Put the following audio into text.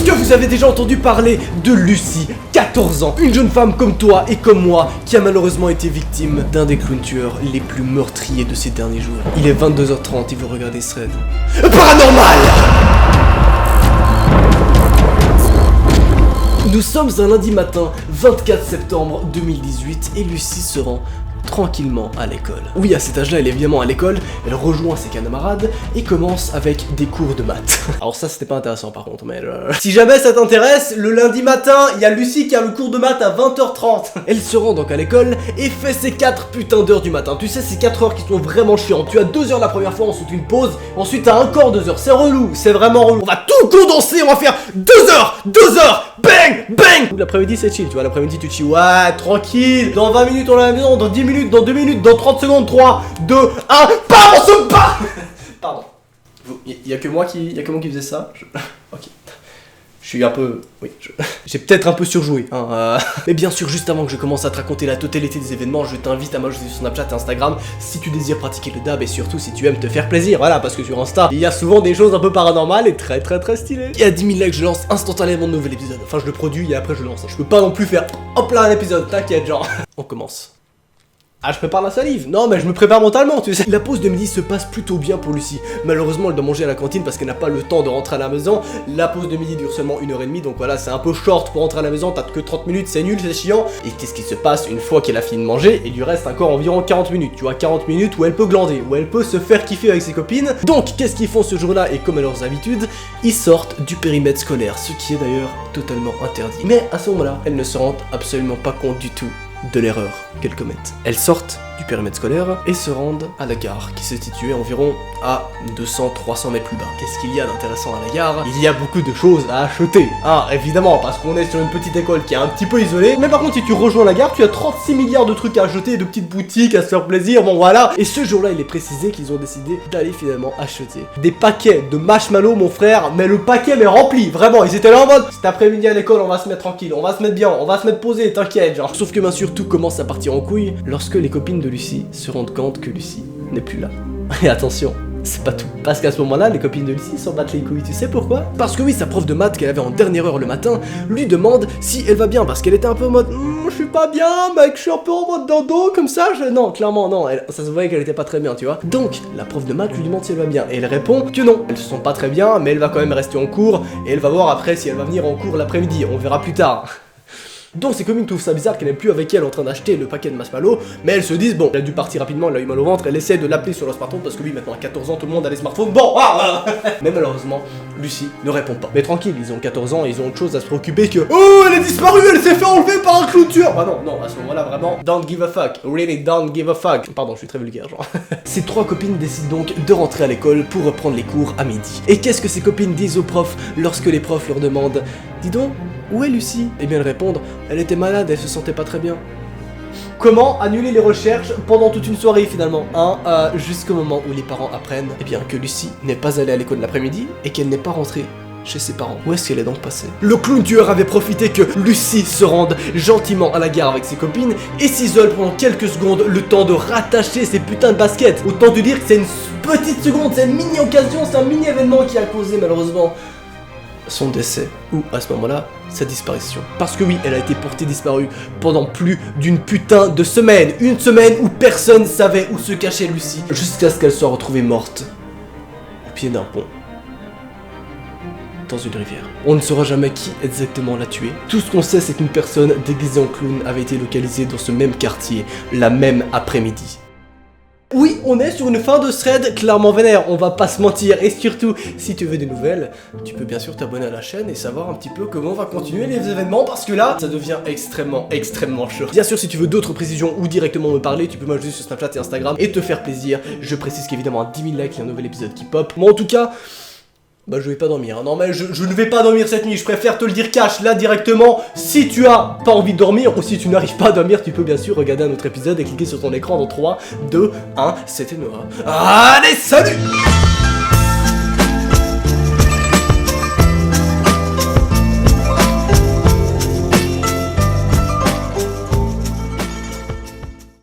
Est-ce que vous avez déjà entendu parler de Lucie, 14 ans, une jeune femme comme toi et comme moi, qui a malheureusement été victime d'un des clowns tueurs les plus meurtriers de ces derniers jours. Il est 22h30 et vous regardez ce thread. Paranormal! Nous sommes un lundi matin, 24 septembre 2018, et Lucie se rend tranquillement à l'école. Oui, à cet âge-là, elle est évidemment à l'école, elle rejoint ses camarades et commence avec des cours de maths. Alors ça, c'était pas intéressant par contre, mais... Si jamais ça t'intéresse, le lundi matin, il y a Lucie qui a le cours de maths à 20h30. Elle se rend donc à l'école et fait ses 4 putains d'heures du matin. Tu sais, ces 4 heures qui sont vraiment chiantes. Tu as 2 heures la première fois, ensuite une pause, ensuite t'as encore 2 heures. C'est relou, c'est vraiment relou. On va tout condenser, on va faire 2 heures, bang, bang. L'après-midi, c'est chill, tu vois, l'après-midi, tu chilles, ouais, tranquille. Dans 20 minutes, on est à la maison, dans 10 minutes, dans 2 minutes, dans 30 secondes, 3, 2, 1, bam, on se bat. Pardon. Il y a que moi qui faisait ça. Ok. Je suis un peu... Oui, j'ai peut-être un peu surjoué, hein, Mais bien sûr, juste avant que je commence à te raconter la totalité des événements, je t'invite à m'ajouter sur Snapchat et Instagram si tu désires pratiquer le dab et surtout si tu aimes te faire plaisir, voilà, parce que sur Insta, il y a souvent des choses un peu paranormales et très stylées. Et à 10 000 likes, je lance instantanément de nouvel épisode. Enfin, je le produis et après je lance. Je peux pas non plus faire hop là un épisode, t'inquiète, genre. On commence. Ah, je prépare la salive. Non, mais je me prépare mentalement, tu sais. La pause de midi se passe plutôt bien pour Lucie. Malheureusement, elle doit manger à la cantine parce qu'elle n'a pas le temps de rentrer à la maison. La pause de midi dure seulement 1h30, donc voilà, c'est un peu short pour rentrer à la maison. T'as que 30 minutes, c'est nul, c'est chiant. Et qu'est-ce qui se passe une fois qu'elle a fini de manger? Il lui reste encore environ 40 minutes. Tu vois, 40 minutes où elle peut glander, où elle peut se faire kiffer avec ses copines. Donc, qu'est-ce qu'ils font ce jour-là? Et comme à leurs habitudes, ils sortent du périmètre scolaire, ce qui est d'ailleurs totalement interdit. Mais à ce moment-là, elles ne se rendent absolument pas compte du tout de l'erreur qu'elles commettent. Elles sortent du périmètre scolaire et se rendent à la gare qui se situait environ à 200-300 mètres plus bas. Qu'est-ce qu'il y a d'intéressant à la gare? Il y a beaucoup de choses à acheter. Ah, évidemment, parce qu'on est sur une petite école qui est un petit peu isolée. Mais par contre, si tu rejoins la gare, tu as 36 milliards de trucs à acheter, de petites boutiques à se faire plaisir, bon voilà. Et ce jour-là, il est précisé qu'ils ont décidé d'aller finalement acheter des paquets de marshmallows, mon frère, mais le paquet mais rempli, vraiment. Ils étaient là en mode, cet après-midi à l'école, on va se mettre tranquille, on va se mettre bien, on va se mettre posé, t'inquiète, genre. Sauf que bien sûr, tout commence à partir en couille lorsque les copines de Lucie se rendent compte que Lucie n'est plus là. Et attention, c'est pas tout. Parce qu'à ce moment-là, les copines de Lucie s'en battent les couilles. Tu sais pourquoi? Parce que oui, sa prof de maths qu'elle avait en dernière heure le matin lui demande si elle va bien. Parce qu'elle était un peu en mode je suis pas bien, mec, je suis un peu en mode dodo comme ça. Non, clairement, non. Ça se voyait qu'elle était pas très bien, tu vois. Donc, la prof de maths lui demande si elle va bien. Et elle répond que non. Elles se sont pas très bien, mais elle va quand même rester en cours. Et elle va voir après si elle va venir en cours l'après-midi. On verra plus tard. Donc ses copines trouvent ça bizarre qu'elle n'est plus avec elle en train d'acheter le paquet de marshmallows, mais elles se disent bon, elle a dû partir rapidement, elle a eu mal au ventre, elle essaie de l'appeler sur le smartphone parce que oui, maintenant à 14 ans tout le monde a des smartphones, bon, mais malheureusement, Lucie ne répond pas. Mais tranquille, ils ont 14 ans et ils ont autre chose à se préoccuper que oh, elle est disparue, elle s'est fait enlever par un clôture. Ah non, à ce moment-là vraiment, don't give a fuck, really don't give a fuck. Pardon, je suis très vulgaire, genre. Ces 3 copines décident donc de rentrer à l'école pour reprendre les cours à midi. Et qu'est-ce que ces copines disent aux profs lorsque les profs leur demandent dis donc, où est Lucie? Eh bien elles répondent, elle était malade, elle se sentait pas très bien. Comment annuler les recherches pendant toute une soirée finalement, hein, jusqu'au moment où les parents apprennent eh bien que Lucie n'est pas allée à l'école l'après-midi et qu'elle n'est pas rentrée chez ses parents. Où est-ce qu'elle est donc passée? Le clown tueur avait profité que Lucie se rende gentiment à la gare avec ses copines et s'isole pendant quelques secondes le temps de rattacher ses putains de baskets. Autant te dire que c'est une petite seconde, c'est une mini occasion, c'est un mini événement qui a causé malheureusement son décès, ou à ce moment-là, sa disparition. Parce que oui, elle a été portée disparue pendant plus d'une putain de semaine. Une semaine où personne savait où se cachait Lucie, jusqu'à ce qu'elle soit retrouvée morte au pied d'un pont, dans une rivière. On ne saura jamais qui exactement l'a tuée. Tout ce qu'on sait, c'est qu'une personne déguisée en clown avait été localisée dans ce même quartier, la même après-midi. Oui, on est sur une fin de thread clairement vénère, on va pas se mentir. Et surtout, si tu veux des nouvelles, tu peux bien sûr t'abonner à la chaîne et savoir un petit peu comment on va continuer les événements, parce que là, ça devient extrêmement chaud. Bien sûr, si tu veux d'autres précisions ou directement me parler, tu peux m'ajouter sur Snapchat et Instagram et te faire plaisir. Je précise qu'évidemment à 10 000 likes, il y a un nouvel épisode qui pop. Moi en tout cas, bah je vais pas dormir, hein. Non mais je ne vais pas dormir cette nuit, je préfère te le dire cash là directement. Si tu as pas envie de dormir ou si tu n'arrives pas à dormir, tu peux bien sûr regarder un autre épisode et cliquer sur ton écran dans 3, 2, 1, c'était Noah. Allez, salut!